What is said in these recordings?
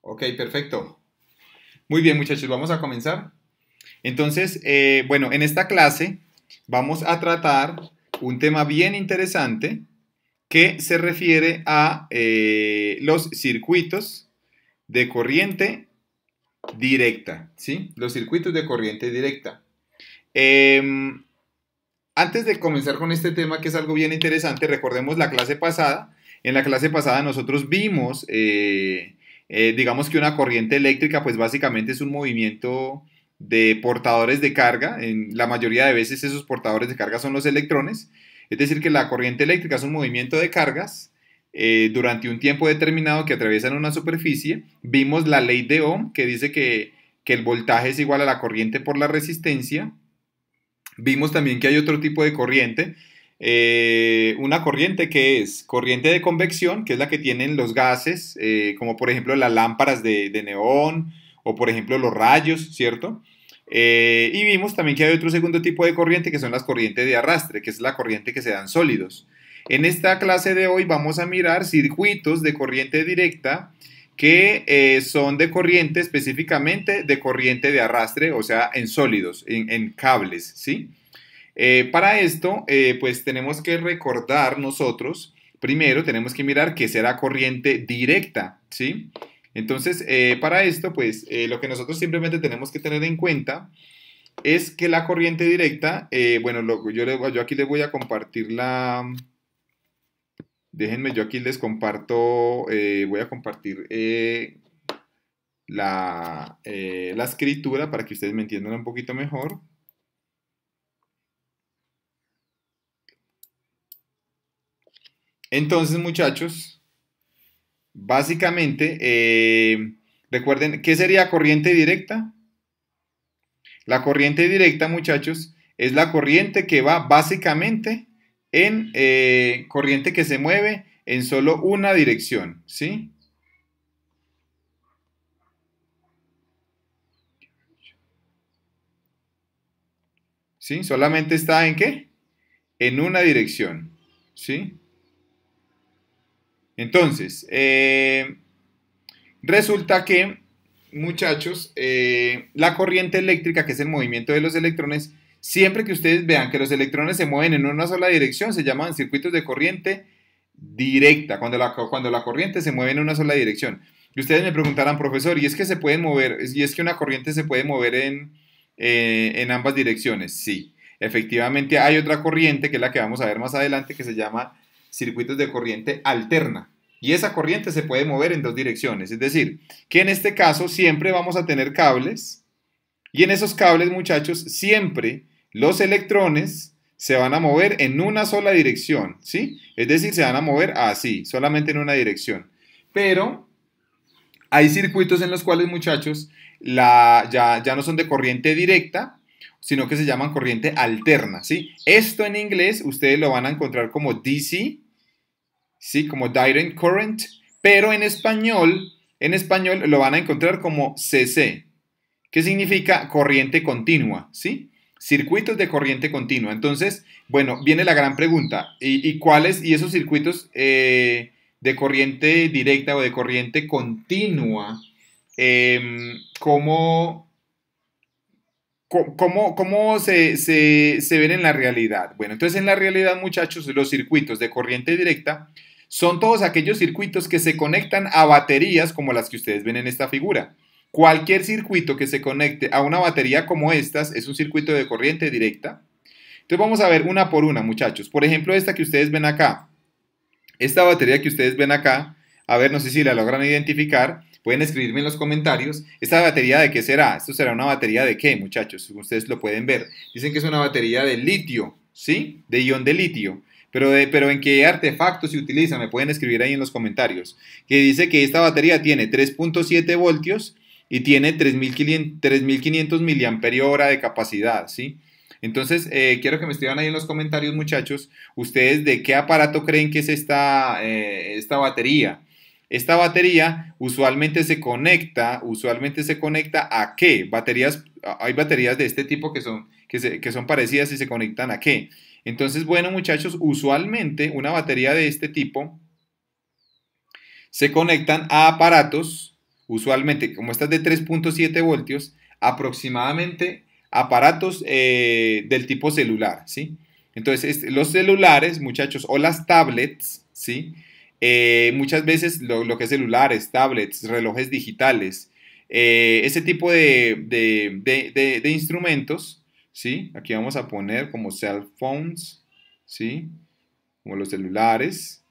Ok, perfecto. Muy bien, muchachos, vamos a comenzar. Entonces, bueno, en esta clase vamos a tratar un tema bien interesante que se refiere a los circuitos de corriente directa, ¿sí? Los circuitos de corriente directa. Em, Antes de comenzar con este tema, que es algo bien interesante, recordemos la clase pasada. En la clase pasada nosotros vimos, digamos que una corriente eléctrica, pues básicamente es un movimiento de portadores de carga. En la mayoría de veces esos portadores de carga son los electrones. Es decir, que la corriente eléctrica es un movimiento de cargas durante un tiempo determinado que atraviesan una superficie. Vimos la ley de Ohm, que dice que el voltaje es igual a la corriente por la resistencia. Vimos también que hay otro tipo de corriente, una corriente que es corriente de convección, que es la que tienen los gases, como por ejemplo las lámparas de neón o por ejemplo los rayos, ¿cierto? Y vimos también que hay otro segundo tipo de corriente que son las corrientes de arrastre, que es la corriente que se dan sólidos. En esta clase de hoy vamos a mirar circuitos de corriente directa que son de corriente, específicamente de corriente de arrastre, o sea, en sólidos, en cables, ¿sí? Para esto, pues tenemos que recordar nosotros, primero tenemos que mirar qué será corriente directa, ¿sí? Entonces, para esto, pues lo que nosotros simplemente tenemos que tener en cuenta es que la corriente directa, bueno, yo aquí les voy a compartir déjenme, yo aquí les comparto, voy a compartir la escritura para que ustedes me entiendan un poquito mejor. Entonces, muchachos, básicamente, recuerden, ¿qué sería corriente directa? La corriente directa, muchachos, es la corriente que va básicamente en corriente que se mueve en solo una dirección, ¿sí? ¿Sí? Solamente está en ¿qué? En una dirección, ¿sí? Entonces, resulta que, muchachos, la corriente eléctrica, que es el movimiento de los electrones, siempre que ustedes vean que los electrones se mueven en una sola dirección, se llaman circuitos de corriente directa, cuando la corriente se mueve en una sola dirección. Y ustedes me preguntarán, profesor, ¿y es que se pueden mover, y es que una corriente se puede mover en ambas direcciones? Sí, efectivamente hay otra corriente, que es la que vamos a ver más adelante, que se llama circuitos de corriente alterna. Y esa corriente se puede mover en dos direcciones. Es decir, que en este caso siempre vamos a tener cables y en esos cables, muchachos, siempre los electrones se van a mover en una sola dirección, ¿sí? Es decir, se van a mover así, solamente en una dirección. Pero hay circuitos en los cuales, muchachos, ya no son de corriente directa, sino que se llaman corriente alterna, ¿sí? Esto en inglés ustedes lo van a encontrar como DC, ¿sí? Como direct current, pero en español lo van a encontrar como CC, que significa corriente continua, ¿sí? Circuitos de corriente continua. Entonces, bueno, viene la gran pregunta, ¿y cuáles, y esos circuitos de corriente directa o de corriente continua, cómo, cómo se ven en la realidad? Bueno, entonces en la realidad, muchachos, los circuitos de corriente directa son todos aquellos circuitos que se conectan a baterías como las que ustedes ven en esta figura. Cualquier circuito que se conecte a una batería como estas es un circuito de corriente directa. Entonces vamos a ver una por una, muchachos. Por ejemplo, esta que ustedes ven acá. Esta batería que ustedes ven acá, a ver, no sé si la logran identificar, pueden escribirme en los comentarios. ¿Esta batería de qué será? ¿Esto será una batería de qué, muchachos? Ustedes lo pueden ver. Dicen que es una batería de litio, ¿sí? De ion de litio. Pero ¿en qué artefacto se utiliza? Me pueden escribir ahí en los comentarios. Que dice que esta batería tiene 3.7 voltios y tiene 3.500 miliamperios hora de capacidad, ¿sí? Entonces, quiero que me escriban ahí en los comentarios, muchachos, ustedes de qué aparato creen que es esta batería. Esta batería usualmente se conecta ¿a qué? Hay baterías de este tipo que son parecidas y se conectan ¿a qué? Entonces, bueno, muchachos, usualmente una batería de este tipo se conectan a aparatos, usualmente, como esta es de 3.7 voltios, aproximadamente aparatos del tipo celular, ¿sí? Entonces, los celulares, muchachos, o las tablets, ¿sí? Muchas veces lo que es celulares, tablets, relojes digitales, ese tipo de instrumentos, ¿sí? Aquí vamos a poner como cell phones, ¿sí? Como los celulares.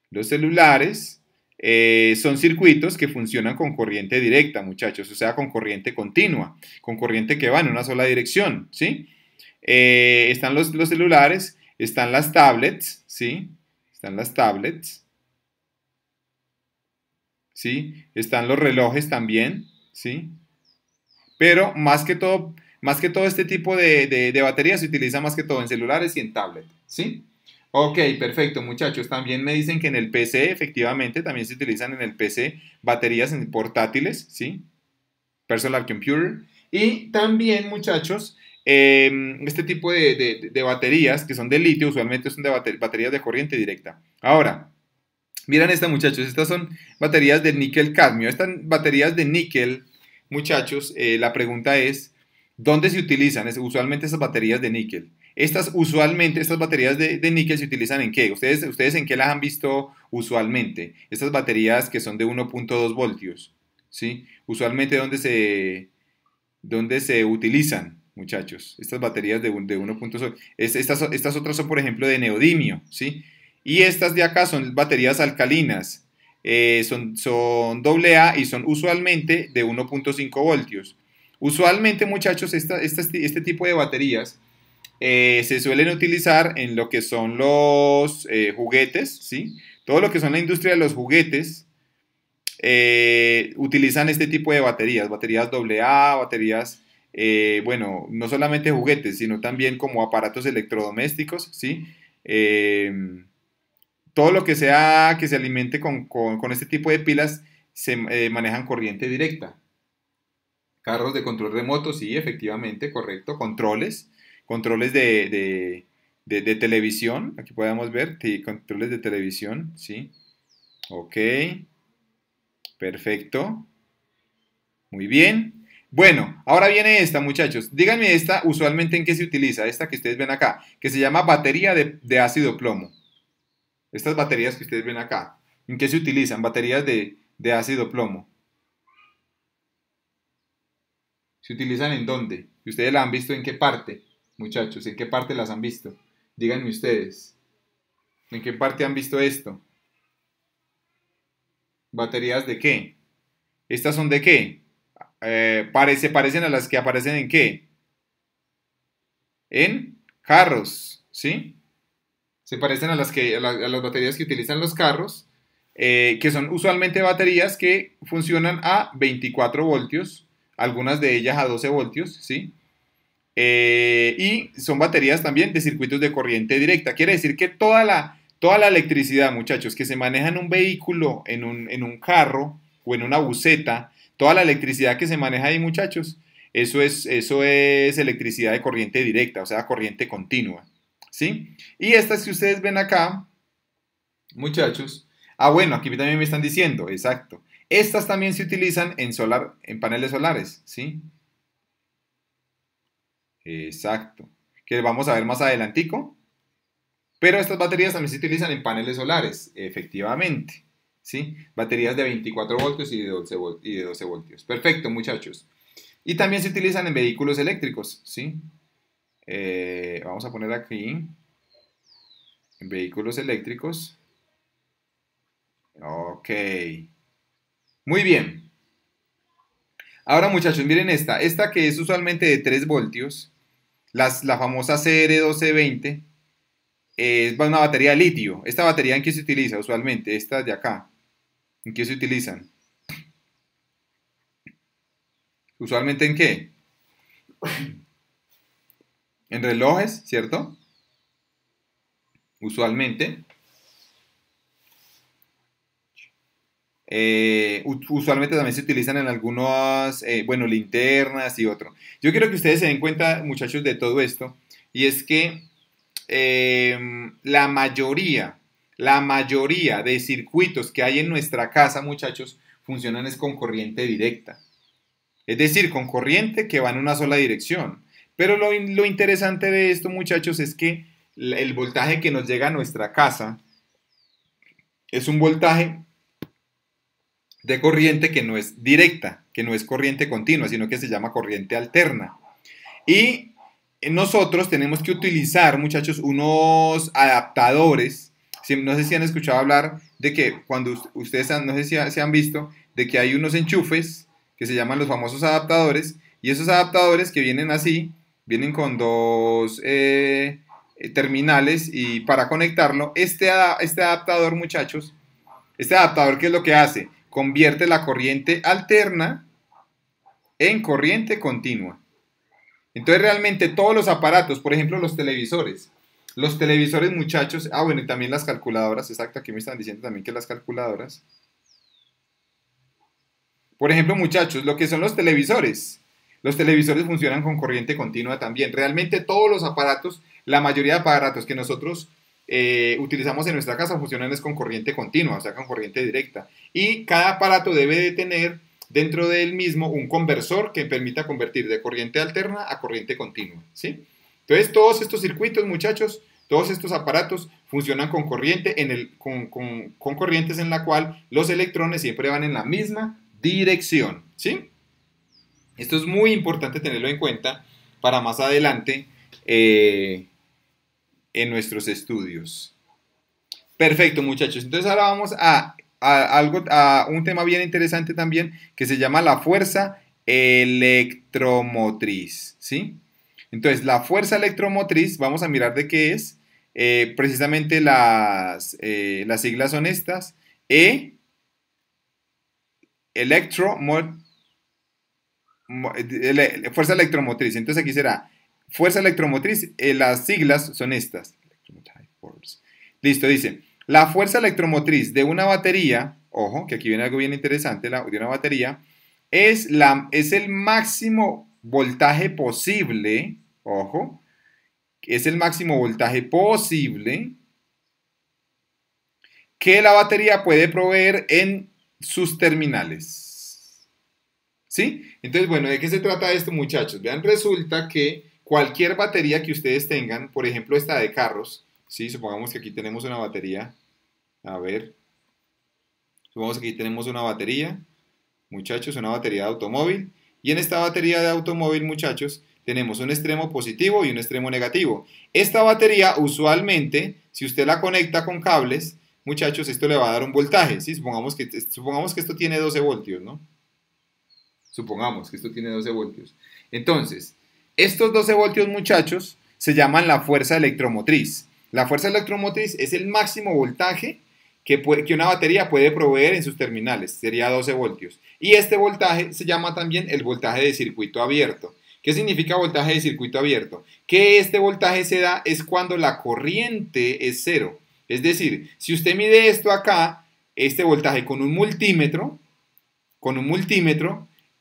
Los celulares son circuitos que funcionan con corriente directa, muchachos, o sea, con corriente continua, con corriente que va en una sola dirección, ¿sí? Están los celulares, están las tablets, ¿sí? Están las tablets, ¿sí? Están los relojes también, ¿sí? Pero más que todo este tipo de baterías se utiliza más que todo en celulares y en tablet, ¿sí? Ok, perfecto, muchachos. También me dicen que en el PC, efectivamente, también se utilizan en el PC baterías en portátiles, ¿sí? Personal computer. Y también, muchachos, este tipo de baterías que son de litio, usualmente son de baterías de corriente directa. Ahora, miren esta, muchachos, estas son baterías de níquel cadmio. Estas baterías de níquel, muchachos, la pregunta es, ¿dónde se utilizan usualmente esas baterías de níquel? Estas baterías de níquel se utilizan en qué? ¿Ustedes en qué las han visto usualmente? Estas baterías que son de 1.2 voltios, ¿sí? Usualmente, ¿dónde se utilizan, muchachos? Estas baterías de 1.2. Estas otras son, por ejemplo, de neodimio, ¿sí? Y estas de acá son baterías alcalinas. Son AA y son usualmente de 1.5 voltios. Usualmente, muchachos, este tipo de baterías se suelen utilizar en lo que son los juguetes, ¿sí? Todo lo que son la industria de los juguetes utilizan este tipo de baterías, baterías AA, baterías, bueno, no solamente juguetes, sino también como aparatos electrodomésticos, ¿sí? Eh, Todo lo que sea que se alimente con este tipo de pilas se manejan corriente directa. Carros de control remoto, sí, efectivamente, correcto. Controles de televisión, aquí podemos ver, sí, controles de televisión, sí. Ok, perfecto, muy bien. Bueno, ahora viene esta, muchachos. Díganme esta, usualmente en qué se utiliza, esta que ustedes ven acá, que se llama batería de ácido plomo. Estas baterías que ustedes ven acá, ¿en qué se utilizan? Baterías de ácido plomo. ¿Se utilizan en dónde? ¿Y ustedes la han visto en qué parte, muchachos? ¿En qué parte las han visto? Díganme ustedes. ¿En qué parte han visto esto? ¿Baterías de qué? ¿Estas son de qué? ¿Se parecen a las que aparecen en qué? En carros, ¿sí? Se parecen a las baterías que utilizan los carros, que son usualmente baterías que funcionan a 24 voltios, algunas de ellas a 12 voltios, ¿sí? Y son baterías también de circuitos de corriente directa. Quiere decir que toda la electricidad, muchachos, que se maneja en un vehículo, en un carro o en una buseta, toda la electricidad que se maneja ahí, muchachos, eso es electricidad de corriente directa, o sea, corriente continua. ¿Sí? Y estas que ustedes ven acá, muchachos, bueno, aquí también me están diciendo, exacto. Estas también se utilizan en paneles solares, ¿sí? Exacto. Que vamos a ver más adelantico. Pero estas baterías también se utilizan en paneles solares, efectivamente. ¿Sí? Baterías de 24 voltios y de 12 voltios. Perfecto, muchachos. Y también se utilizan en vehículos eléctricos, ¿sí? Vamos a poner aquí, en vehículos eléctricos. Ok. Muy bien. Ahora, muchachos, miren esta que es usualmente de 3 voltios, la famosa CR1220, es una batería de litio. ¿Esta batería en qué se utiliza usualmente? Esta de acá. ¿En qué se utilizan? ¿Usualmente en qué? En relojes, ¿cierto? Usualmente. Usualmente también se utilizan en algunas, bueno, linternas y otro. Yo quiero que ustedes se den cuenta, muchachos, de todo esto. Y es que la mayoría de circuitos que hay en nuestra casa, muchachos, funcionan es con corriente directa. Es decir, con corriente que va en una sola dirección. Pero lo interesante de esto, muchachos, es que el voltaje que nos llega a nuestra casa es un voltaje de corriente que no es directa, que no es corriente continua, sino que se llama corriente alterna. Y nosotros tenemos que utilizar, muchachos, unos adaptadores. No sé si han escuchado hablar de que cuando ustedes, no sé si se han visto, de que hay unos enchufes que se llaman los famosos adaptadores, y esos adaptadores que vienen así, vienen con dos terminales, y para conectarlo, este adaptador, muchachos, este adaptador, ¿qué es lo que hace? Convierte la corriente alterna en corriente continua. Entonces realmente todos los aparatos, por ejemplo los televisores, muchachos, bueno, y también las calculadoras, exacto, aquí me están diciendo también que las calculadoras. Por ejemplo, muchachos, lo que son los televisores funcionan con corriente continua también. Realmente todos los aparatos, la mayoría de aparatos que nosotros utilizamos en nuestra casa funcionan es con corriente continua, o sea, con corriente directa. Y cada aparato debe de tener dentro del mismo un conversor que permita convertir de corriente alterna a corriente continua, ¿sí? Entonces, todos estos circuitos, muchachos, todos estos aparatos funcionan con corriente, con corrientes en la cual los electrones siempre van en la misma dirección, ¿sí? Esto es muy importante tenerlo en cuenta para más adelante en nuestros estudios. Perfecto, muchachos. Entonces ahora vamos a un tema bien interesante también que se llama la fuerza electromotriz, ¿sí? Entonces, la fuerza electromotriz, vamos a mirar de qué es. Precisamente las siglas son estas. Fuerza electromotriz. Entonces aquí será fuerza electromotriz. Las siglas son estas. Listo, dice. La fuerza electromotriz de una batería, ojo, que aquí viene algo bien interesante, de una batería, es el máximo voltaje posible, ojo, es el máximo voltaje posible que la batería puede proveer en sus terminales. ¿Sí? Entonces, bueno, ¿de qué se trata esto, muchachos? Vean, resulta que cualquier batería que ustedes tengan, por ejemplo esta de carros, ¿sí? Supongamos que aquí tenemos una batería, a ver, supongamos que aquí tenemos una batería, muchachos, una batería de automóvil, y en esta batería de automóvil, muchachos, tenemos un extremo positivo y un extremo negativo. Esta batería, usualmente, si usted la conecta con cables, muchachos, esto le va a dar un voltaje, ¿sí? Supongamos que esto tiene 12 voltios, ¿no? Supongamos que esto tiene 12 voltios. Entonces, estos 12 voltios, muchachos, se llaman la fuerza electromotriz. La fuerza electromotriz es el máximo voltaje que una batería puede proveer en sus terminales. Sería 12 voltios. Y este voltaje se llama también el voltaje de circuito abierto. ¿Qué significa voltaje de circuito abierto? Que este voltaje se da es cuando la corriente es cero. Es decir, si usted mide esto acá, este voltaje con un multímetro,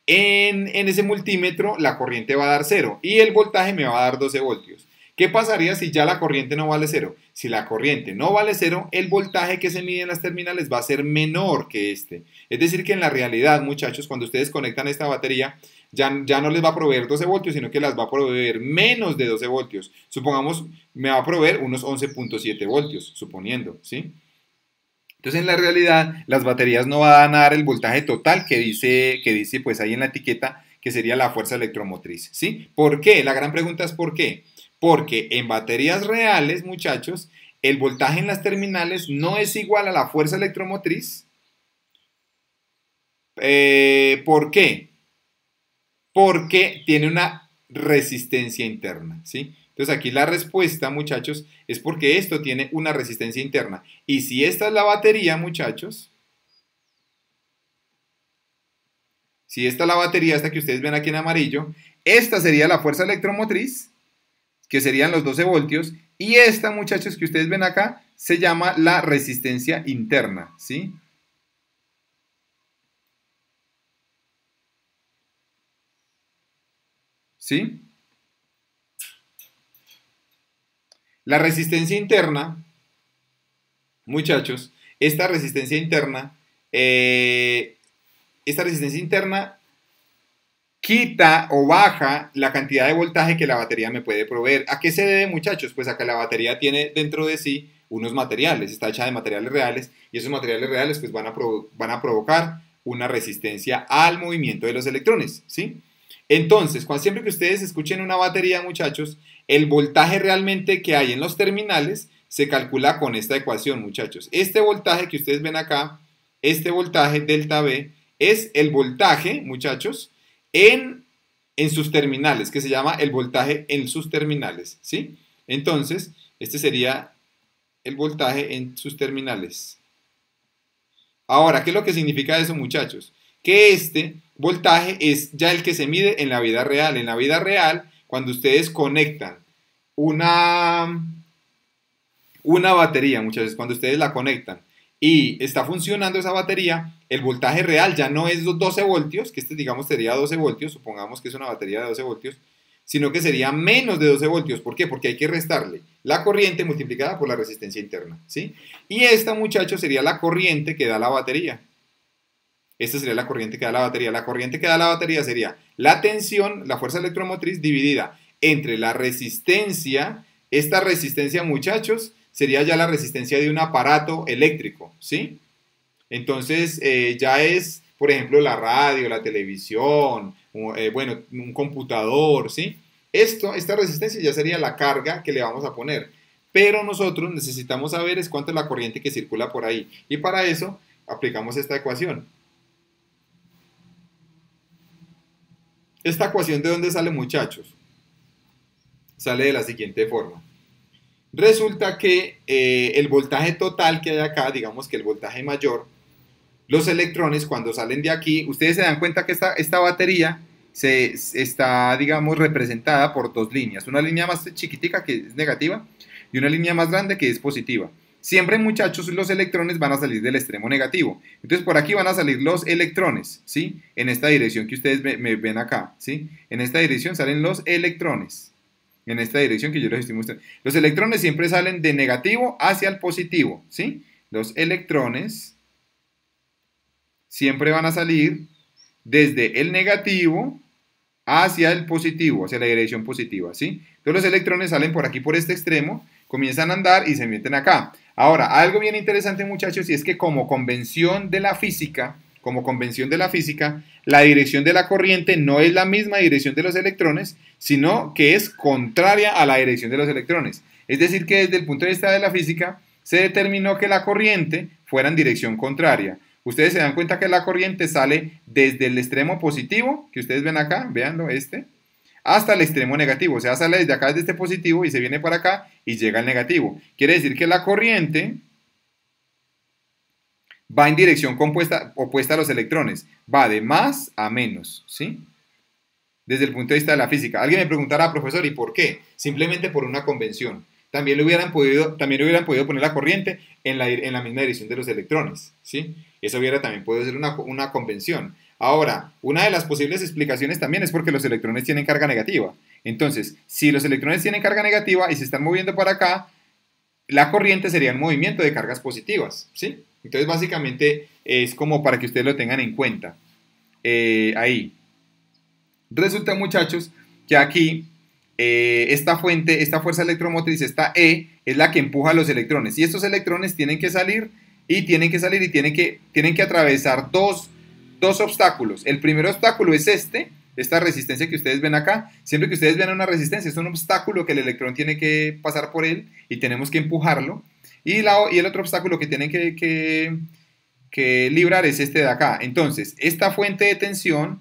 en ese multímetro la corriente va a dar 0 y el voltaje me va a dar 12 voltios. ¿Qué pasaría si ya la corriente no vale 0? Si la corriente no vale 0, el voltaje que se mide en las terminales va a ser menor que este. Es decir, que en la realidad, muchachos, cuando ustedes conectan esta batería, ya no les va a proveer 12 voltios, sino que las va a proveer menos de 12 voltios. Supongamos, me va a proveer unos 11.7 voltios, suponiendo, ¿sí? Entonces, en la realidad, las baterías no van a dar el voltaje total que dice pues ahí en la etiqueta, que sería la fuerza electromotriz, ¿sí? ¿Por qué? La gran pregunta es ¿por qué? Porque en baterías reales, muchachos, el voltaje en las terminales no es igual a la fuerza electromotriz. ¿Por qué? Porque tiene una resistencia interna, ¿sí? Entonces aquí la respuesta, muchachos, es porque esto tiene una resistencia interna. Y si esta es la batería, muchachos, si esta es la batería, esta que ustedes ven aquí en amarillo, esta sería la fuerza electromotriz, que serían los 12 voltios, y esta, muchachos, que ustedes ven acá, se llama la resistencia interna, ¿sí? ¿Sí? La resistencia interna, muchachos, esta resistencia interna esta resistencia interna quita o baja la cantidad de voltaje que la batería me puede proveer. ¿A qué se debe, muchachos? Pues a que la batería tiene dentro de sí unos materiales, está hecha de materiales reales y esos materiales reales pues van a provocar una resistencia al movimiento de los electrones, ¿sí? Entonces, siempre que ustedes escuchen una batería, muchachos, el voltaje realmente que hay en los terminales se calcula con esta ecuación, muchachos. Este voltaje que ustedes ven acá, este voltaje delta V, es el voltaje, muchachos, en sus terminales, que se llama el voltaje en sus terminales, ¿sí? Entonces, este sería el voltaje en sus terminales. Ahora, ¿qué es lo que significa eso, muchachos? Que este voltaje es ya el que se mide en la vida real. En la vida real, cuando ustedes conectan una batería, muchachos, cuando ustedes la conectan y está funcionando esa batería, el voltaje real ya no es 12 voltios, que este digamos sería 12 voltios, supongamos que es una batería de 12 voltios, sino que sería menos de 12 voltios. ¿Por qué? Porque hay que restarle la corriente multiplicada por la resistencia interna, ¿sí? Y esta, muchachos, sería la corriente que da la batería. Esta sería la corriente que da la batería. La corriente que da la batería sería la tensión, la fuerza electromotriz, dividida entre la resistencia. Esta resistencia, muchachos, sería ya la resistencia de un aparato eléctrico, ¿sí? Entonces, ya es, por ejemplo, la radio, la televisión, bueno, un computador, ¿sí? Esta resistencia ya sería la carga que le vamos a poner. Pero nosotros necesitamos saber es cuánto es la corriente que circula por ahí. Y para eso aplicamos esta ecuación. ¿Esta ecuación de dónde sale, muchachos? Sale de la siguiente forma. Resulta que el voltaje total que hay acá, digamos que el voltaje mayor, los electrones cuando salen de aquí, ustedes se dan cuenta que esta batería está, digamos, representada por dos líneas. Una línea más chiquitica que es negativa y una línea más grande que es positiva. Siempre, muchachos, los electrones van a salir del extremo negativo. Entonces, por aquí van a salir los electrones, ¿sí? En esta dirección que ustedes me ven acá, ¿sí? En esta dirección salen los electrones. En esta dirección que yo les estoy mostrando. Los electrones siempre salen de negativo hacia el positivo, ¿sí? Los electrones siempre van a salir desde el negativo hacia el positivo, hacia la dirección positiva, ¿sí? Entonces los electrones salen por aquí, por este extremo, comienzan a andar y se meten acá. Ahora, algo bien interesante, muchachos, y es que como convención de la física, la dirección de la corriente no es la misma dirección de los electrones, sino que es contraria a la dirección de los electrones. Es decir, que desde el punto de vista de la física, se determinó que la corriente fuera en dirección contraria. Ustedes se dan cuenta que la corriente sale desde el extremo positivo, que ustedes ven acá, veanlo, hasta el extremo negativo. O sea, sale desde acá, desde este positivo, y se viene para acá y llega al negativo. Quiere decir que la corriente va en dirección opuesta a los electrones. Va de más a menos, ¿sí? Desde el punto de vista de la física. Alguien me preguntará, profesor, ¿y por qué? Simplemente por una convención. También hubieran podido poner la corriente en la misma dirección de los electrones, ¿sí? Eso también puede ser una convención. Ahora, una de las posibles explicaciones también es porque los electrones tienen carga negativa. Entonces, si los electrones tienen carga negativa y se están moviendo para acá, la corriente sería un movimiento de cargas positivas, ¿sí? Entonces, básicamente, es como para que ustedes lo tengan en cuenta. Ahí. Resulta, muchachos, que aquí esta fuerza electromotriz, esta E, es la que empuja a los electrones. Y estos electrones tienen que salir y tienen que atravesar dos obstáculos. El primer obstáculo es esta resistencia que ustedes ven acá. Siempre que ustedes vean una resistencia, es un obstáculo que el electrón tiene que pasar por él y tenemos que empujarlo. Y el otro obstáculo que tienen que librar es este de acá. Entonces, esta fuente de tensión,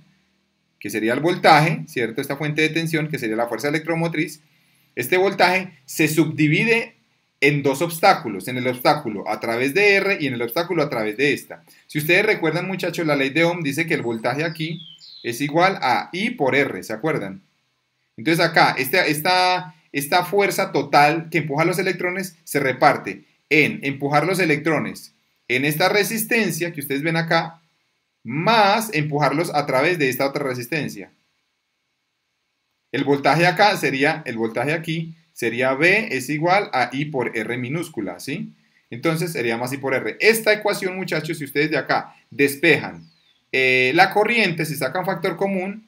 que sería el voltaje, ¿cierto? Esta fuente de tensión, que sería la fuerza electromotriz, este voltaje se subdivide en dos obstáculos, en el obstáculo a través de R y en el obstáculo a través de esta. Si ustedes recuerdan, muchachos, la ley de Ohm dice que el voltaje aquí es igual a I por R, ¿se acuerdan? Entonces acá, esta fuerza total que empuja a los electrones se reparte en empujar los electrones en esta resistencia que ustedes ven acá, más empujarlos a través de esta otra resistencia. El voltaje acá sería, el voltaje aquí sería V es igual a I por R minúscula, ¿sí? Entonces sería más I por R. Esta ecuación, muchachos, si ustedes de acá despejan la corriente, si sacan factor común,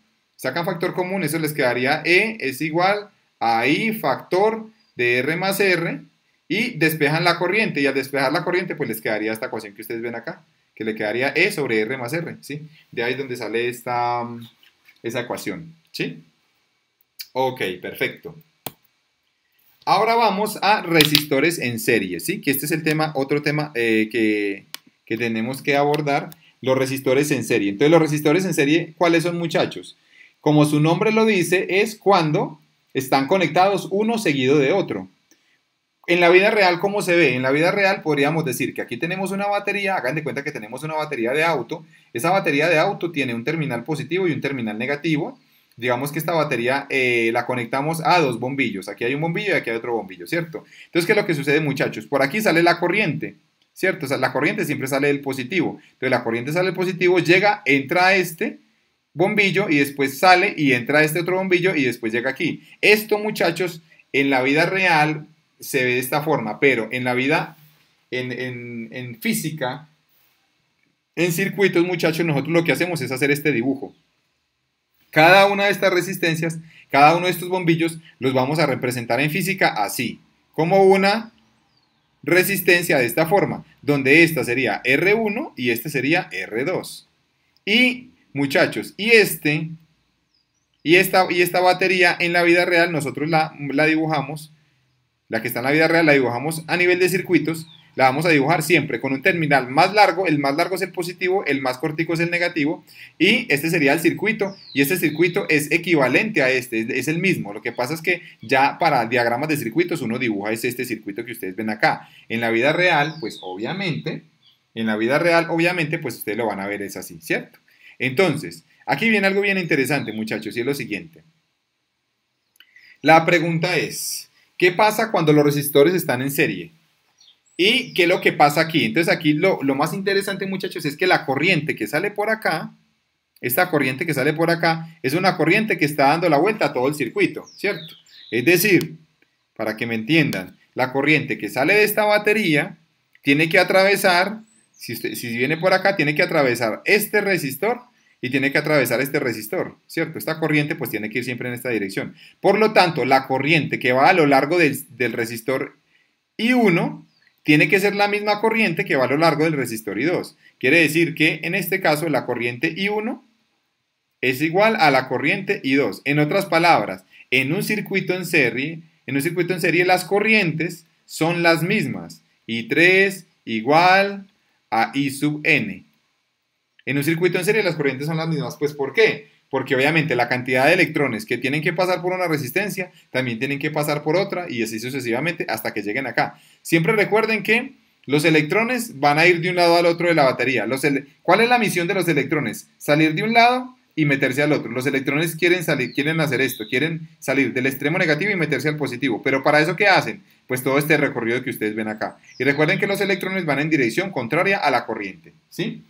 eso les quedaría E es igual a I factor de R más R, y despejan la corriente, y al despejar la corriente, pues les quedaría esta ecuación que ustedes ven acá, que le quedaría E sobre R más R, ¿sí? De ahí es donde sale esa ecuación, ¿sí? Ok, perfecto. Ahora vamos a resistores en serie, ¿sí? Que este es el tema, otro tema que tenemos que abordar, los resistores en serie. Entonces, los resistores en serie, ¿cuáles son, muchachos? Como su nombre lo dice, es cuando están conectados uno seguido de otro. En la vida real, ¿cómo se ve? En la vida real podríamos decir que aquí tenemos una batería, hagan de cuenta que tenemos una batería de auto. Esa batería de auto tiene un terminal positivo y un terminal negativo. Digamos que esta batería la conectamos a dos bombillos. Aquí hay un bombillo y aquí hay otro bombillo, ¿cierto? Entonces, ¿qué es lo que sucede, muchachos? Por aquí sale la corriente, ¿cierto? O sea, la corriente siempre sale del positivo. Entonces, la corriente sale del positivo, llega, entra a este bombillo y después sale y entra a este otro bombillo y después llega aquí. Esto, muchachos, en la vida real se ve de esta forma, pero en la vida, en física, en circuitos, muchachos, nosotros lo que hacemos es hacer este dibujo. Cada una de estas resistencias, cada uno de estos bombillos, los vamos a representar en física así, como una resistencia de esta forma, donde esta sería R1 y este sería R2. Y, muchachos, y esta batería en la vida real nosotros la dibujamos, la que está en la vida real la dibujamos a nivel de circuitos, la vamos a dibujar siempre con un terminal más largo, el más largo es el positivo, el más cortico es el negativo, y este sería el circuito, y este circuito es equivalente a este, es el mismo. Lo que pasa es que ya para diagramas de circuitos uno dibuja este circuito que ustedes ven acá. En la vida real, pues obviamente, pues ustedes lo van a ver es así, ¿cierto? Entonces, aquí viene algo bien interesante, muchachos, y es lo siguiente. La pregunta es, ¿qué pasa cuando los resistores están en serie? ¿Y qué es lo que pasa aquí? Entonces aquí lo más interesante, muchachos, es que la corriente que sale por acá, esta corriente que sale por acá, es una corriente que está dando la vuelta a todo el circuito, ¿cierto? Es decir, para que me entiendan, la corriente que sale de esta batería tiene que atravesar, si viene por acá, tiene que atravesar este resistor y tiene que atravesar este resistor, ¿cierto? Esta corriente pues tiene que ir siempre en esta dirección. Por lo tanto, la corriente que va a lo largo del resistor I1 tiene que ser la misma corriente que va a lo largo del resistor I2. Quiere decir que en este caso la corriente I1 es igual a la corriente I2. En otras palabras, en un circuito en serie las corrientes son las mismas. I3 igual a I sub n. En un circuito en serie las corrientes son las mismas. Pues ¿por qué? Porque obviamente la cantidad de electrones que tienen que pasar por una resistencia también tienen que pasar por otra y así sucesivamente hasta que lleguen acá. Siempre recuerden que los electrones van a ir de un lado al otro de la batería. ¿Cuál es la misión de los electrones? Salir de un lado y meterse al otro. Los electrones quieren hacer esto, quieren salir del extremo negativo y meterse al positivo. Pero para eso, ¿qué hacen? Pues todo este recorrido que ustedes ven acá. Y recuerden que los electrones van en dirección contraria a la corriente, ¿sí?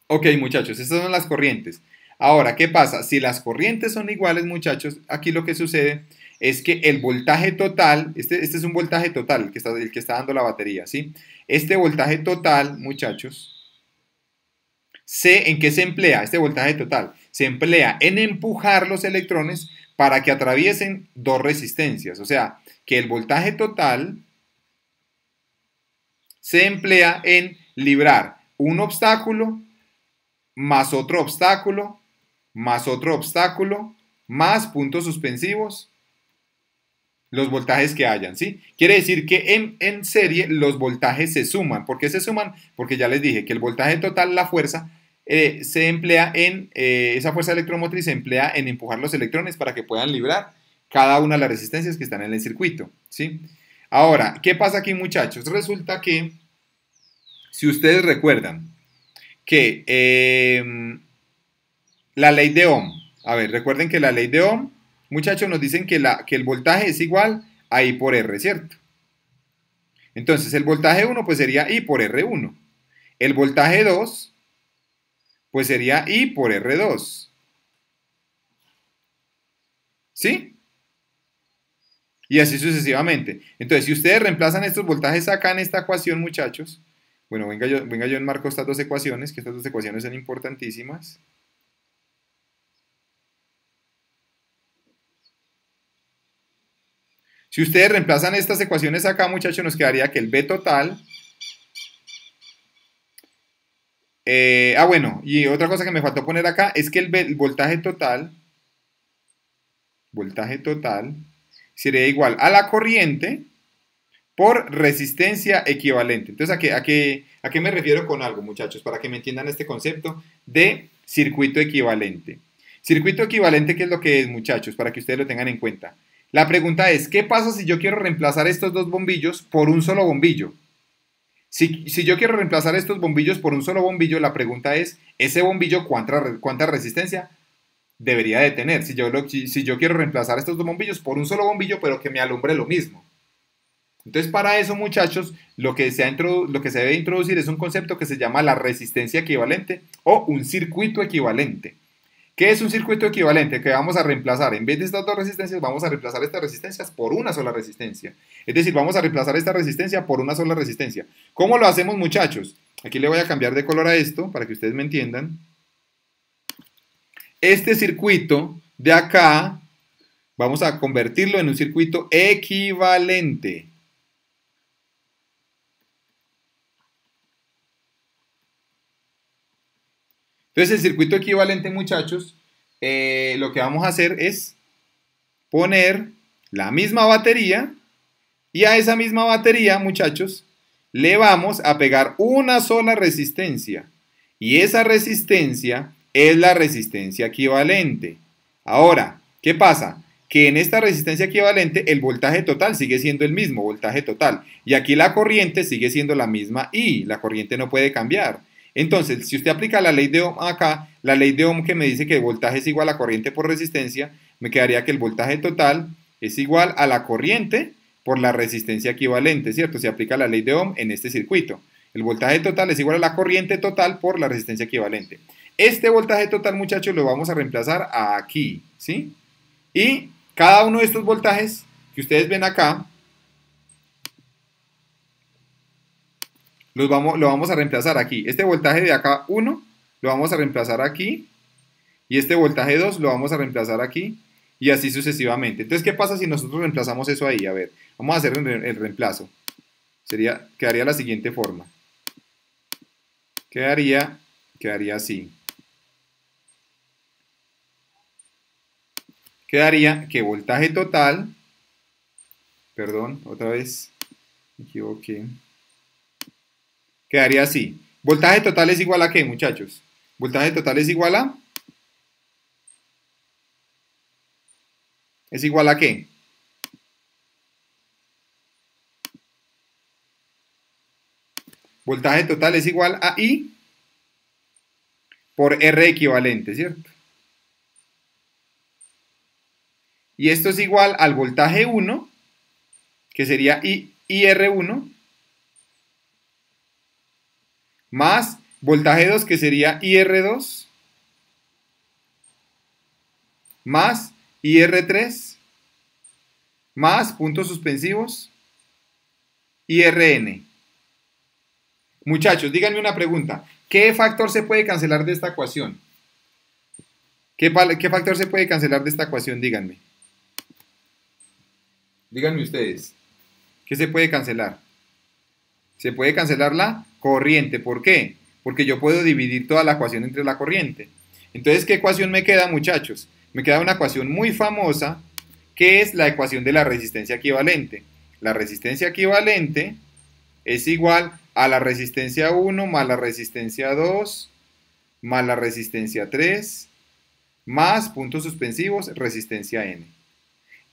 Ok, muchachos, estas son las corrientes. Ahora, ¿qué pasa? Si las corrientes son iguales, muchachos, aquí lo que sucede es que el voltaje total, este es un voltaje total, el que está dando la batería, ¿sí? Este voltaje total, muchachos, ¿en qué se emplea este voltaje total? Se emplea en empujar los electrones para que atraviesen dos resistencias. O sea, que el voltaje total se emplea en librar un obstáculo más otro obstáculo, más otro obstáculo, más puntos suspensivos, los voltajes que hayan, ¿sí? Quiere decir que en serie los voltajes se suman. ¿Por qué se suman? Porque ya les dije que el voltaje total, la fuerza, se emplea esa fuerza electromotriz se emplea en empujar los electrones para que puedan librar cada una de las resistencias que están en el circuito, ¿sí? Ahora, ¿qué pasa aquí, muchachos? Resulta que, si ustedes recuerdan, que la ley de Ohm, a ver, recuerden que la ley de Ohm, muchachos, nos dicen que el voltaje es igual a I por R, ¿cierto? Entonces, el voltaje 1 pues sería I por R1. El voltaje 2 pues sería I por R2. ¿Sí? Y así sucesivamente. Entonces, si ustedes reemplazan estos voltajes acá en esta ecuación, muchachos, Bueno, venga yo enmarco estas dos ecuaciones, que estas dos ecuaciones son importantísimas. Si ustedes reemplazan estas ecuaciones acá, muchachos, nos quedaría que el B total... bueno, y otra cosa que me faltó poner acá es que el voltaje total sería igual a la corriente por resistencia equivalente. Entonces, ¿a qué me refiero con algo, muchachos? Para que me entiendan este concepto de circuito equivalente. Circuito equivalente, ¿qué es lo que es, muchachos? Para que ustedes lo tengan en cuenta. La pregunta es, ¿qué pasa si yo quiero reemplazar estos dos bombillos por un solo bombillo? Si yo quiero reemplazar estos bombillos por un solo bombillo, la pregunta es, ¿ese bombillo cuánta resistencia debería de tener? Si yo quiero reemplazar estos dos bombillos por un solo bombillo, pero que me alumbre lo mismo. Entonces, para eso, muchachos, lo que se debe introducir es un concepto que se llama la resistencia equivalente o un circuito equivalente. ¿Qué es un circuito equivalente? Que vamos a reemplazar, en vez de estas dos resistencias, vamos a reemplazar estas resistencias por una sola resistencia. Es decir, vamos a reemplazar esta resistencia por una sola resistencia. ¿Cómo lo hacemos, muchachos? Aquí le voy a cambiar de color a esto para que ustedes me entiendan. Este circuito de acá, vamos a convertirlo en un circuito equivalente. Entonces, el circuito equivalente, muchachos, lo que vamos a hacer es poner la misma batería y a esa misma batería, muchachos, le vamos a pegar una sola resistencia. Y esa resistencia es la resistencia equivalente. Ahora, ¿qué pasa? Que en esta resistencia equivalente el voltaje total sigue siendo el mismo, voltaje total. Y aquí la corriente sigue siendo la misma I, la corriente no puede cambiar. Entonces, si usted aplica la ley de Ohm acá, la ley de Ohm que me dice que el voltaje es igual a corriente por resistencia, me quedaría que el voltaje total es igual a la corriente por la resistencia equivalente, ¿cierto? Se aplica la ley de Ohm en este circuito. El voltaje total es igual a la corriente total por la resistencia equivalente. Este voltaje total, muchachos, lo vamos a reemplazar aquí, ¿sí? Y cada uno de estos voltajes que ustedes ven acá, lo vamos a reemplazar aquí. Este voltaje de acá 1 lo vamos a reemplazar aquí. Y este voltaje 2 lo vamos a reemplazar aquí. Y así sucesivamente. Entonces, ¿qué pasa si nosotros reemplazamos eso ahí? A ver, vamos a hacer el reemplazo. Quedaría la siguiente forma. Quedaría así. Quedaría que voltaje total, perdón, otra vez, me equivoqué. Quedaría así. Voltaje total es igual a ¿qué, muchachos? Voltaje total es igual a... ¿Es igual a qué? Voltaje total es igual a I por R equivalente, ¿cierto? Y esto es igual al voltaje 1, que sería IR1, más voltaje 2, que sería IR2, más IR3, más puntos suspensivos, IRN. Muchachos, díganme una pregunta. ¿Qué factor se puede cancelar de esta ecuación? ¿Qué factor se puede cancelar de esta ecuación? Díganme. Díganme ustedes. ¿Qué se puede cancelar? Se puede cancelar la corriente. ¿Por qué? Porque yo puedo dividir toda la ecuación entre la corriente. Entonces, ¿qué ecuación me queda, muchachos? Me queda una ecuación muy famosa, que es la ecuación de la resistencia equivalente. La resistencia equivalente es igual a la resistencia 1 más la resistencia 2 más la resistencia 3 más puntos suspensivos, resistencia N.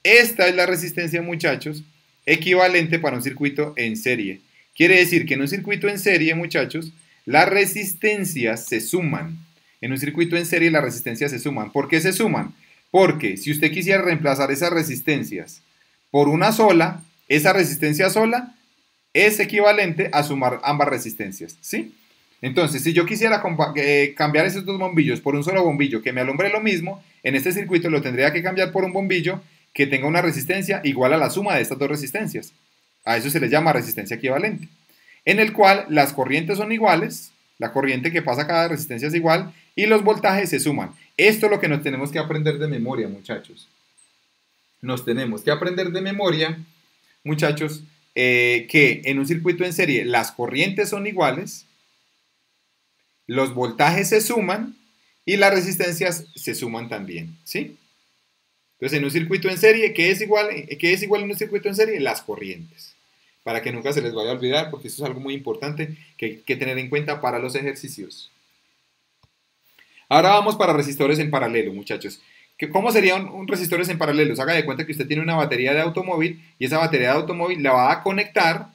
Esta es la resistencia, muchachos, equivalente para un circuito en serie. Quiere decir que en un circuito en serie, muchachos, las resistencias se suman. En un circuito en serie las resistencias se suman. ¿Por qué se suman? Porque si usted quisiera reemplazar esas resistencias por una sola, esa resistencia sola es equivalente a sumar ambas resistencias, ¿sí? Entonces, si yo quisiera cambiar esos dos bombillos por un solo bombillo que me alumbre lo mismo, en este circuito lo tendría que cambiar por un bombillo que tenga una resistencia igual a la suma de estas dos resistencias. A eso se le llama resistencia equivalente. en el cual las corrientes son iguales, la corriente que pasa a cada resistencia es igual y los voltajes se suman. Esto es lo que nos tenemos que aprender de memoria, muchachos. Nos tenemos que aprender de memoria, muchachos, que en un circuito en serie las corrientes son iguales, los voltajes se suman y las resistencias se suman también, ¿sí? Entonces, en un circuito en serie, ¿qué es igual en un circuito en serie? Las corrientes. Para que nunca se les vaya a olvidar, porque eso es algo muy importante que hay que tener en cuenta para los ejercicios. Ahora vamos para resistores en paralelo, muchachos. ¿Cómo sería un resistores en paralelo? Haga de cuenta que usted tiene una batería de automóvil y esa batería de automóvil la va a conectar,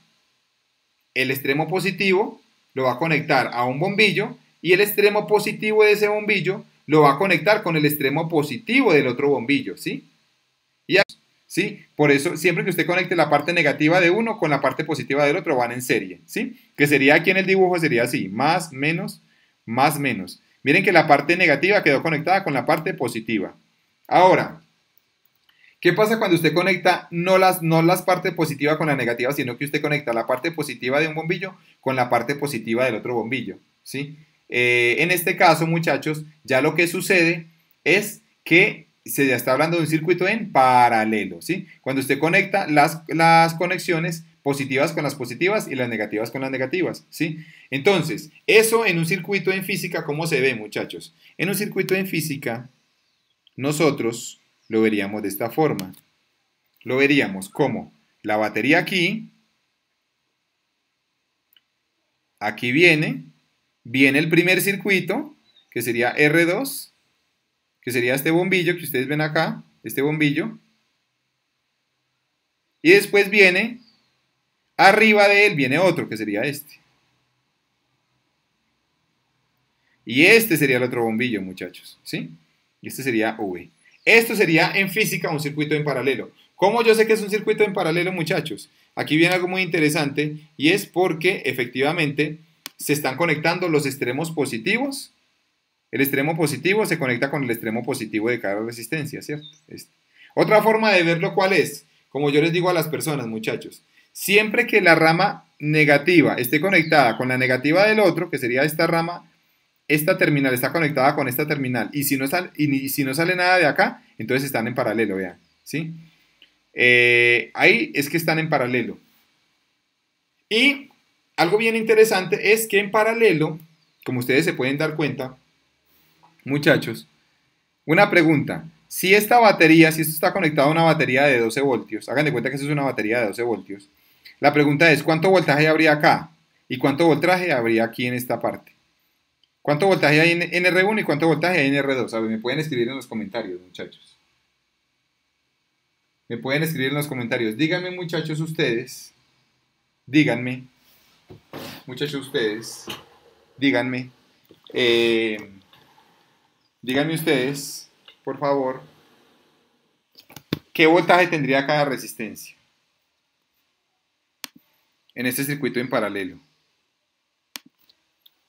el extremo positivo lo va a conectar a un bombillo y el extremo positivo de ese bombillo lo va a conectar con el extremo positivo del otro bombillo, ¿sí? ¿Sí? Por eso, siempre que usted conecte la parte negativa de uno con la parte positiva del otro, van en serie, ¿sí? Que sería aquí en el dibujo, sería así, más, menos, más, menos. Miren que la parte negativa quedó conectada con la parte positiva. Ahora, ¿qué pasa cuando usted conecta no las partes positivas con la negativa, sino que usted conecta la parte positiva de un bombillo con la parte positiva del otro bombillo, ¿sí? En este caso, muchachos, ya lo que sucede es que se está hablando de un circuito en paralelo, ¿sí? Cuando usted conecta las conexiones positivas con las positivas y las negativas con las negativas, ¿sí? Entonces, eso en un circuito en física, ¿cómo se ve, muchachos? En un circuito en física, nosotros lo veríamos de esta forma. Lo veríamos como la batería aquí viene el primer circuito, que sería R2, que sería este bombillo que ustedes ven acá, este bombillo. Y después viene, arriba de él viene otro, que sería este. Y este sería el otro bombillo, muchachos, ¿sí? Y este sería V. Esto sería en física un circuito en paralelo. ¿Cómo yo sé que es un circuito en paralelo, muchachos? Aquí viene algo muy interesante y es porque efectivamente se están conectando los extremos positivos. El extremo positivo se conecta con el extremo positivo de cada resistencia, ¿cierto? Otra forma de verlo, ¿cuál es? Como yo les digo a las personas, muchachos, siempre que la rama negativa esté conectada con la negativa del otro, que sería esta rama, esta terminal está conectada con esta terminal, y si no sale nada de acá, entonces están en paralelo, vean, ¿sí? Ahí es que están en paralelo. Y algo bien interesante es que en paralelo, como ustedes se pueden dar cuenta, muchachos, una pregunta. Si esta batería, si esto está conectado a una batería de 12 voltios, hagan de cuenta que esto es una batería de 12 voltios. La pregunta es, ¿cuánto voltaje habría acá? ¿Y cuánto voltaje habría aquí en esta parte? ¿Cuánto voltaje hay en R1 y cuánto voltaje hay en R2? A ver, me pueden escribir en los comentarios, muchachos. Me pueden escribir en los comentarios. Díganme, muchachos, ustedes. Díganme. Muchachos, ustedes. Díganme. Díganme ustedes, por favor, ¿qué voltaje tendría cada resistencia en este circuito en paralelo?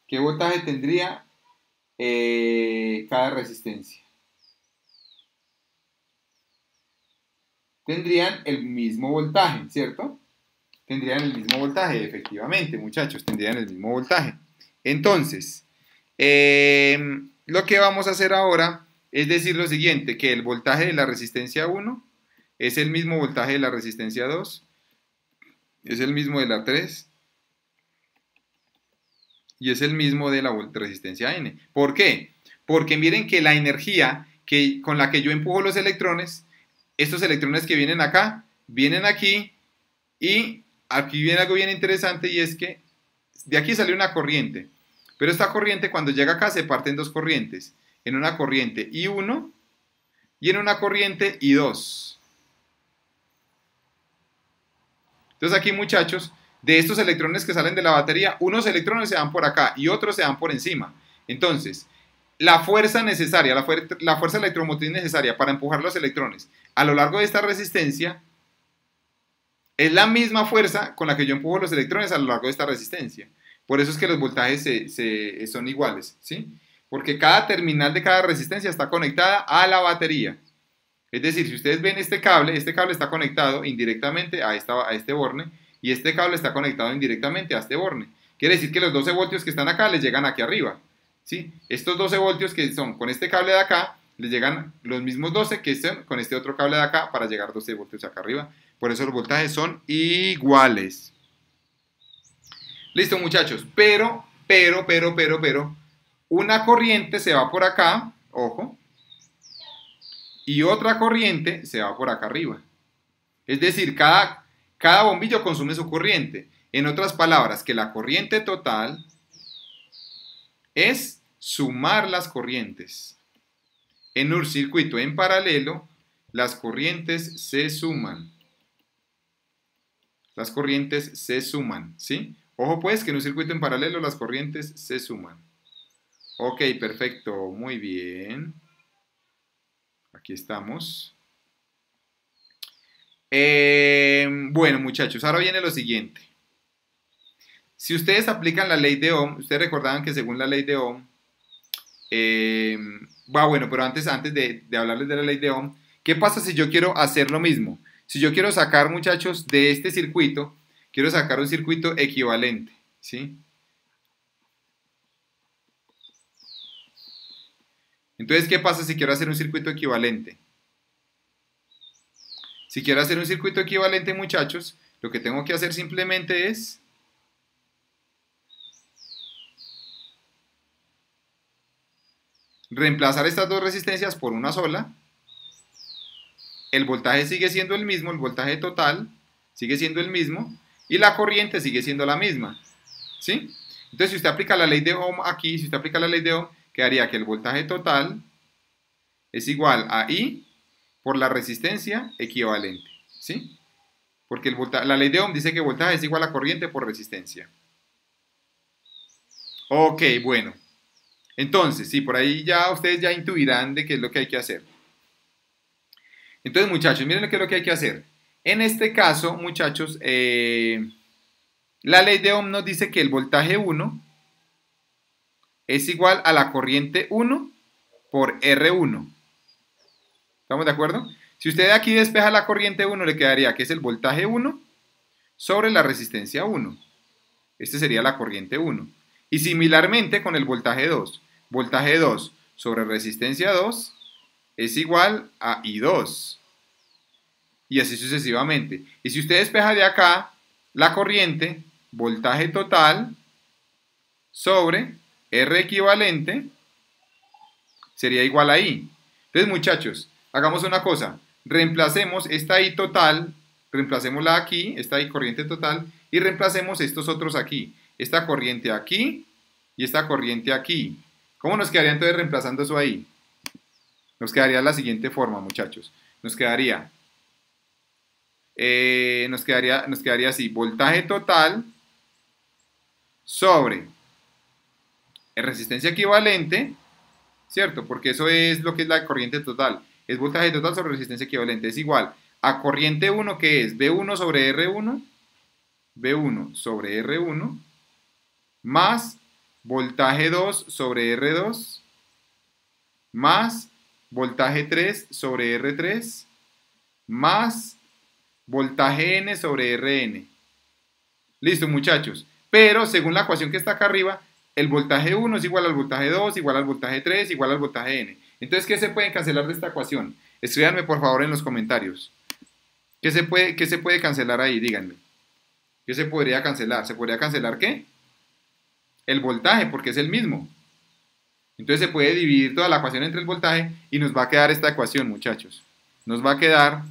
¿Qué voltaje tendría cada resistencia? Tendrían el mismo voltaje, ¿cierto? Tendrían el mismo voltaje, efectivamente, muchachos, tendrían el mismo voltaje. Entonces, lo que vamos a hacer ahora es decir lo siguiente, que el voltaje de la resistencia 1 es el mismo voltaje de la resistencia 2, es el mismo de la 3 y es el mismo de la resistencia N. ¿Por qué? Porque miren que la energía con la que yo empujo los electrones, estos electrones que vienen acá, vienen aquí y aquí viene algo bien interesante y es que de aquí sale una corriente. Pero esta corriente cuando llega acá se parte en dos corrientes. En una corriente I1 y en una corriente I2. Entonces aquí, muchachos, de estos electrones que salen de la batería, unos electrones se van por acá y otros se van por encima. Entonces, la fuerza necesaria, la fuerza electromotriz necesaria para empujar los electrones a lo largo de esta resistencia es la misma fuerza con la que yo empujo los electrones a lo largo de esta resistencia. Por eso es que los voltajes son iguales, ¿sí? Porque cada terminal de cada resistencia está conectada a la batería. Es decir, si ustedes ven este cable está conectado indirectamente a este borne y este cable está conectado indirectamente a este borne. Quiere decir que los 12 voltios que están acá les llegan aquí arriba, ¿sí? Estos 12 voltios que son con este cable de acá, les llegan los mismos 12 que son con este otro cable de acá para llegar 12 voltios acá arriba. Por eso los voltajes son iguales. Listo, muchachos, pero, una corriente se va por acá, ojo, y otra corriente se va por acá arriba. Es decir, cada bombillo consume su corriente. En otras palabras, que la corriente total es sumar las corrientes. En un circuito en paralelo, las corrientes se suman. Las corrientes se suman, ¿sí? Ojo pues que en un circuito en paralelo las corrientes se suman. Ok, perfecto, muy bien. Aquí estamos. Bueno, muchachos, ahora viene lo siguiente. Si ustedes aplican la ley de Ohm, ustedes recordaban que según la ley de Ohm, bueno, pero antes de hablarles de la ley de Ohm, ¿qué pasa si yo quiero hacer lo mismo? Si yo quiero sacar, muchachos, de este circuito, quiero sacar un circuito equivalente, ¿sí? Entonces, ¿qué pasa si quiero hacer un circuito equivalente? Si quiero hacer un circuito equivalente, muchachos, lo que tengo que hacer simplemente es reemplazar estas dos resistencias por una sola. El voltaje sigue siendo el mismo, el voltaje total sigue siendo el mismo y la corriente sigue siendo la misma, ¿sí? Entonces, si usted aplica la ley de Ohm aquí, si usted aplica la ley de Ohm, quedaría que el voltaje total es igual a I por la resistencia equivalente, ¿sí? Porque la ley de Ohm dice que voltaje es igual a corriente por resistencia. Ok, bueno. Entonces, sí, por ahí ya ustedes ya intuirán de qué es lo que hay que hacer. Entonces, muchachos, miren qué es lo que hay que hacer. En este caso, muchachos, la ley de Ohm nos dice que el voltaje 1 es igual a la corriente 1 por R1. ¿Estamos de acuerdo? Si usted aquí despeja la corriente 1, le quedaría que es el voltaje 1 sobre la resistencia 1. Este sería la corriente 1. Y similarmente con el voltaje 2. Voltaje 2 sobre resistencia 2 es igual a I2. Y así sucesivamente. Y si usted despeja de acá la corriente, voltaje total sobre R equivalente sería igual a I. Entonces, muchachos, hagamos una cosa. Reemplacemos esta I total, reemplacémosla aquí, esta I corriente total, y reemplacemos estos otros aquí. Esta corriente aquí y esta corriente aquí. ¿Cómo nos quedaría entonces reemplazando eso ahí? Nos quedaría de la siguiente forma, muchachos. Nos quedaría así, voltaje total sobre resistencia equivalente, ¿cierto? Porque eso es lo que es la corriente total. Es voltaje total sobre resistencia equivalente. Es igual a corriente 1, que es V1 sobre R1, V1 sobre R1, más voltaje 2 sobre R2, más voltaje 3 sobre R3, más voltaje N sobre Rn. Listo, muchachos. Pero según la ecuación que está acá arriba, el voltaje 1 es igual al voltaje 2, igual al voltaje 3, igual al voltaje N. Entonces, ¿qué se puede cancelar de esta ecuación? Escríbanme por favor en los comentarios. ¿Qué se puede cancelar ahí? Díganme. ¿Qué se podría cancelar? ¿Se podría cancelar qué? El voltaje, porque es el mismo. Entonces se puede dividir toda la ecuación entre el voltaje y nos va a quedar esta ecuación, muchachos. Nos va a quedar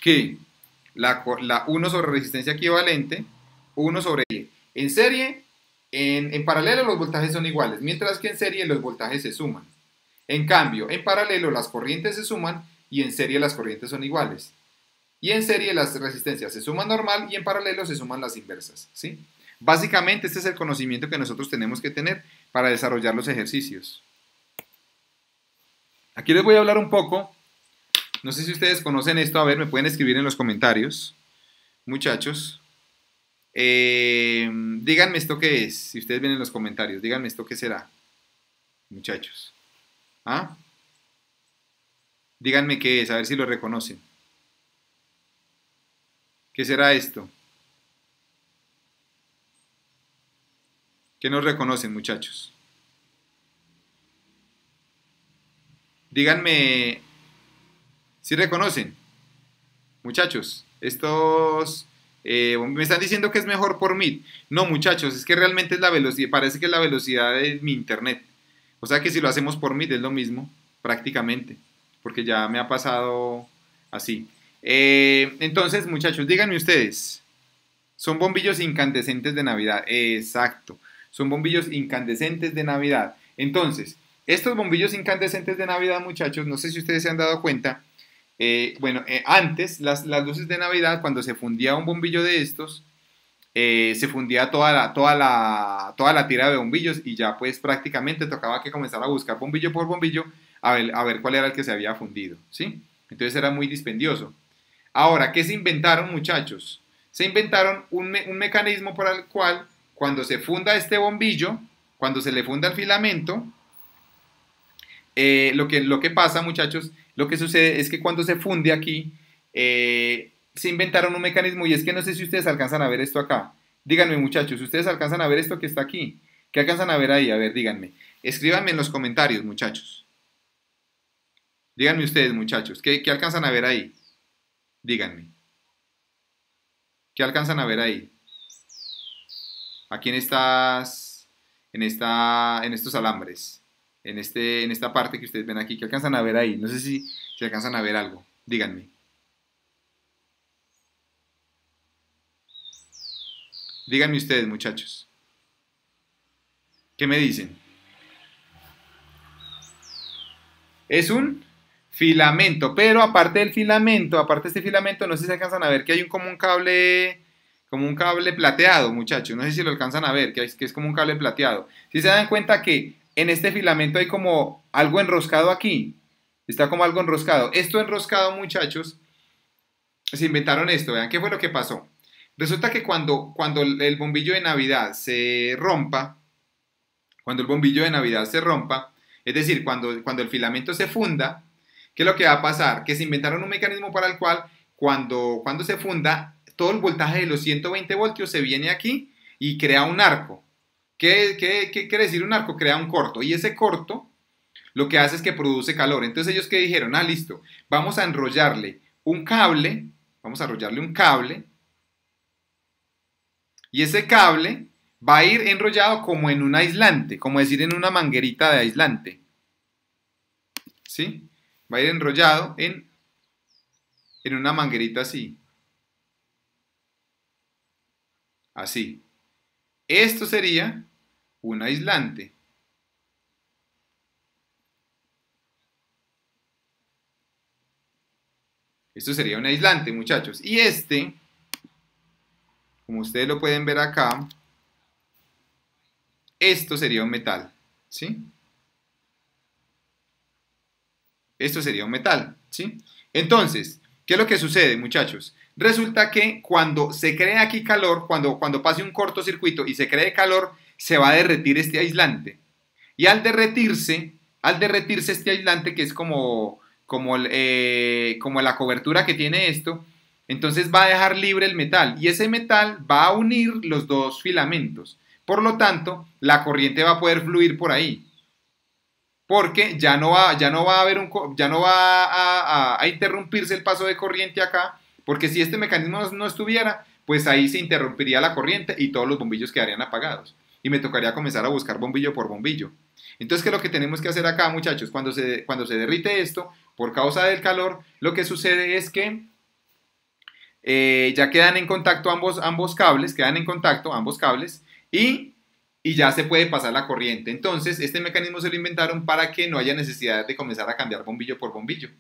que la 1 sobre resistencia equivalente, 1 sobre I. En serie, en paralelo los voltajes son iguales, mientras que en serie los voltajes se suman. En cambio, en paralelo las corrientes se suman y en serie las corrientes son iguales. Y en serie las resistencias se suman normal y en paralelo se suman las inversas, ¿sí? Básicamente este es el conocimiento que nosotros tenemos que tener para desarrollar los ejercicios. Aquí les voy a hablar un poco, no sé si ustedes conocen esto, a ver, me pueden escribir en los comentarios, muchachos. Díganme esto qué es, si ustedes ven en los comentarios, díganme esto qué será, muchachos. ¿Ah? Díganme qué es, a ver si lo reconocen. ¿Qué será esto? ¿Qué nos reconocen, muchachos? Díganme si reconocen, muchachos. Estos me están diciendo que es mejor por Meet. No, muchachos, es que realmente es la velocidad, parece que es la velocidad de mi internet. O sea que si lo hacemos por Meet es lo mismo, prácticamente, porque ya me ha pasado así. Entonces, muchachos, díganme ustedes, son bombillos incandescentes de Navidad. Exacto, son bombillos incandescentes de Navidad. Entonces, estos bombillos incandescentes de Navidad, muchachos, no sé si ustedes se han dado cuenta. Antes, las luces de Navidad, cuando se fundía un bombillo de estos, se fundía toda la tira de bombillos y ya pues prácticamente tocaba que comenzar a buscar bombillo por bombillo a ver cuál era el que se había fundido, ¿sí? Entonces era muy dispendioso. Ahora, ¿qué se inventaron, muchachos? Se inventaron un mecanismo por el cual cuando se funda este bombillo, cuando se le funda el filamento, lo que pasa, muchachos, lo que sucede es que cuando se funde aquí, se inventaron un mecanismo y es que no sé si ustedes alcanzan a ver esto acá. Díganme, muchachos, ¿ustedes alcanzan a ver esto que está aquí? ¿Qué alcanzan a ver ahí? A ver, díganme. Escríbanme en los comentarios, muchachos. Díganme ustedes, muchachos, ¿qué alcanzan a ver ahí? Díganme. ¿Qué alcanzan a ver ahí? Aquí en estos alambres, en esta parte que ustedes ven aquí, ¿qué alcanzan a ver ahí? No sé si alcanzan a ver algo. Díganme. Díganme ustedes, muchachos. ¿Qué me dicen? Es un filamento, pero aparte del filamento, aparte de este filamento, no sé si alcanzan a ver que hay como un cable plateado, muchachos. No sé si lo alcanzan a ver, que es como un cable plateado. Si se dan cuenta que en este filamento hay como algo enroscado aquí, está como algo enroscado. Esto enroscado, muchachos, se inventaron esto. Vean qué fue lo que pasó. Resulta que cuando el bombillo de Navidad se rompa, cuando el bombillo de Navidad se rompa, es decir, cuando el filamento se funda, ¿qué es lo que va a pasar? Que se inventaron un mecanismo para el cual cuando se funda, todo el voltaje de los 120 voltios se viene aquí y crea un arco. ¿Qué quiere decir un arco? Crea un corto. Y ese corto lo que hace es que produce calor. Entonces ellos que dijeron, listo, vamos a enrollarle un cable, vamos a enrollarle un cable, y ese cable va a ir enrollado como en un aislante, como decir en una manguerita de aislante. ¿Sí? Va a ir enrollado en una manguerita así. Así. Esto sería un aislante. Esto sería un aislante, muchachos. Y este, como ustedes lo pueden ver acá, esto sería un metal. ¿Sí? Esto sería un metal, ¿sí? Entonces, ¿qué es lo que sucede, muchachos? Resulta que cuando se crea aquí calor, cuando pase un cortocircuito y se cree calor, se va a derretir este aislante. Y al derretirse este aislante, que es como la cobertura que tiene esto, entonces va a dejar libre el metal. Y ese metal va a unir los dos filamentos. Por lo tanto, la corriente va a poder fluir por ahí porque ya no va a haber ya no va a interrumpirse el paso de corriente acá, porque si este mecanismo no estuviera, pues ahí se interrumpiría la corriente y todos los bombillos quedarían apagados. Y me tocaría comenzar a buscar bombillo por bombillo. Entonces, ¿qué es lo que tenemos que hacer acá, muchachos? Cuando se derrite esto, por causa del calor, lo que sucede es que ya quedan en contacto ambos cables, quedan en contacto ambos cables, y ya se puede pasar la corriente. Entonces, este mecanismo se lo inventaron para que no haya necesidad de comenzar a cambiar bombillo por bombillo.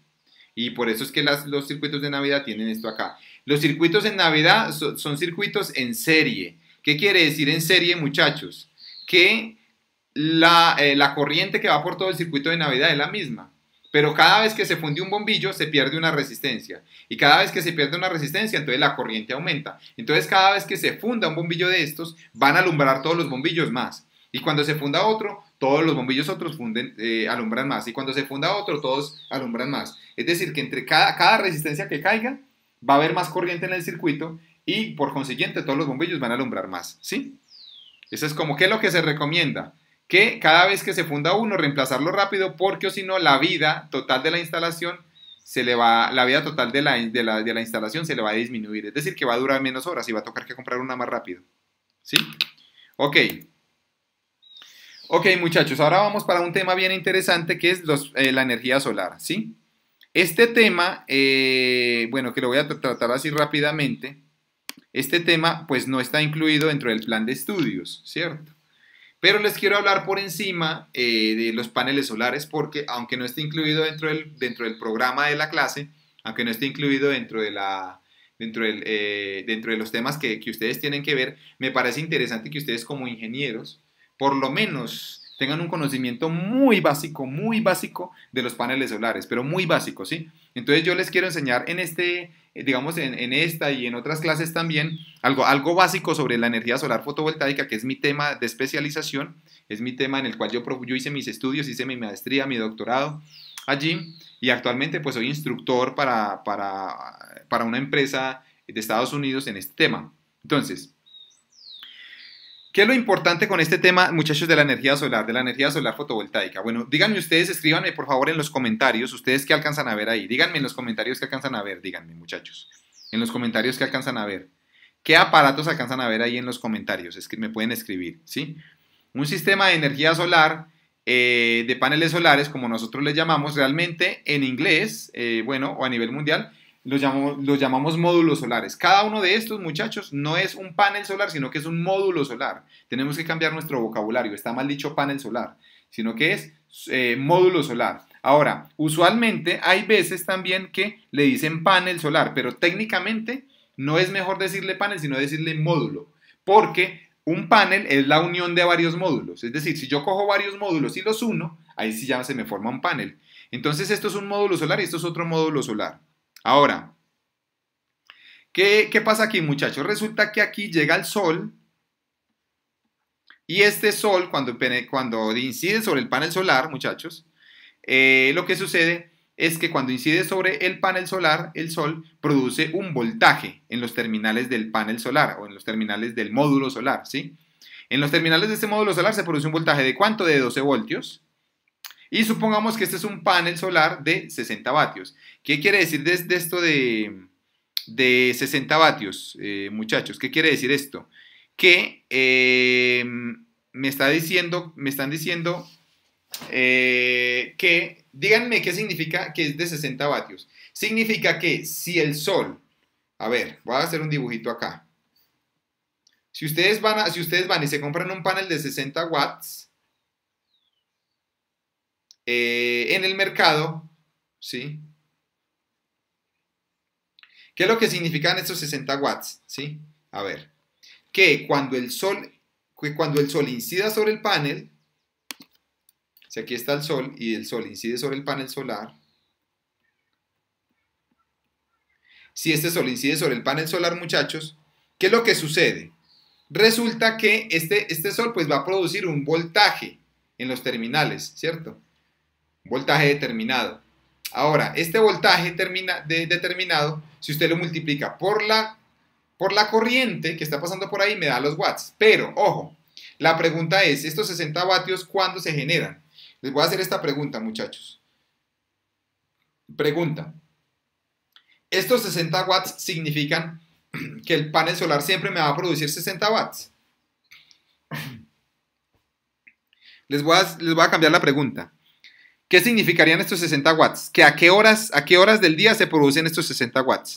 Y por eso es que los circuitos de Navidad tienen esto acá. Los circuitos en Navidad son circuitos en serie. ¿Qué quiere decir en serie, muchachos? Que la corriente que va por todo el circuito de Navidad es la misma. Pero cada vez que se funde un bombillo se pierde una resistencia. Y cada vez que se pierde una resistencia, entonces la corriente aumenta. Entonces cada vez que se funda un bombillo de estos, van a alumbrar todos los bombillos más. Y cuando se funda otro, todos los bombillos otros alumbran más. Y cuando se funda otro, todos alumbran más. Es decir, que entre cada resistencia que caiga, va a haber más corriente en el circuito y por consiguiente todos los bombillos van a alumbrar más. ¿Sí? Eso es como, ¿qué es lo que se recomienda? Que cada vez que se funda uno, reemplazarlo rápido, porque o si no, la vida total de la instalación la vida total de la instalación se le va a disminuir. Es decir, que va a durar menos horas y va a tocar que comprar una más rápido. ¿Sí? Ok. Ok, muchachos, ahora vamos para un tema bien interesante que es la energía solar. ¿Sí? Este tema, bueno, que lo voy a tratar así rápidamente. Este tema, pues, no está incluido dentro del plan de estudios, ¿cierto? Pero les quiero hablar por encima de los paneles solares porque aunque no esté incluido dentro del programa de la clase, aunque no esté incluido dentro de los temas que ustedes tienen que ver, me parece interesante que ustedes como ingenieros por lo menos tengan un conocimiento muy básico de los paneles solares, pero muy básico, ¿sí? Entonces yo les quiero enseñar digamos, en esta y en otras clases también, algo básico sobre la energía solar fotovoltaica, que es mi tema de especialización, es mi tema en el cual yo hice mis estudios, hice mi maestría, mi doctorado allí, y actualmente pues soy instructor para una empresa de Estados Unidos en este tema. Entonces, ¿qué es lo importante con este tema, muchachos, de la energía solar fotovoltaica? Bueno, díganme ustedes, escríbanme por favor en los comentarios, ustedes qué alcanzan a ver ahí. Díganme en los comentarios qué alcanzan a ver, díganme, muchachos. En los comentarios qué alcanzan a ver. ¿Qué aparatos alcanzan a ver ahí en los comentarios? Es que me pueden escribir, ¿sí? Un sistema de energía solar, de paneles solares, como nosotros les llamamos, realmente en inglés, bueno, o a nivel mundial, los llamamos módulos solares. Cada uno de estos, muchachos, no es un panel solar, sino que es un módulo solar. Tenemos que cambiar nuestro vocabulario. Está mal dicho panel solar, sino que es módulo solar. Ahora, usualmente hay veces también que le dicen panel solar, pero técnicamente no es mejor decirle panel, sino decirle módulo. Porque un panel es la unión de varios módulos. Es decir, si yo cojo varios módulos y los uno, ahí sí ya se me forma un panel. Entonces esto es un módulo solar y esto es otro módulo solar. Ahora, ¿qué pasa aquí, muchachos? Resulta que aquí llega el sol y este sol, cuando incide sobre el panel solar, muchachos, lo que sucede es que cuando incide sobre el panel solar, el sol produce un voltaje en los terminales del panel solar o en los terminales del módulo solar, ¿sí? En los terminales de este módulo solar se produce un voltaje de ¿cuánto? De 12 voltios. Y supongamos que este es un panel solar de 60 vatios. ¿Qué quiere decir de esto de 60 vatios, muchachos? ¿Qué quiere decir esto? Que me están diciendo que, díganme qué significa que es de 60 vatios. Significa que si el sol, a ver, voy a hacer un dibujito acá. Si ustedes van y se compran un panel de 60 watts, en el mercado, ¿sí? ¿Qué es lo que significan estos 60 watts? ¿Sí? A ver, que cuando el sol incida sobre el panel, si aquí está el sol y el sol incide sobre el panel solar, si este sol incide sobre el panel solar, muchachos, ¿qué es lo que sucede? Resulta que este sol pues va a producir un voltaje en los terminales, ¿cierto? Voltaje determinado. Ahora, este voltaje determinado, si usted lo multiplica por la corriente que está pasando por ahí, me da los watts. Pero, ojo, la pregunta es, ¿estos 60 vatios cuándo se generan? Les voy a hacer esta pregunta, muchachos. Pregunta. ¿Estos 60 watts significan que el panel solar siempre me va a producir 60 watts? Les voy a cambiar la pregunta. ¿Qué significarían estos 60 watts? ¿Que a qué horas del día se producen estos 60 watts?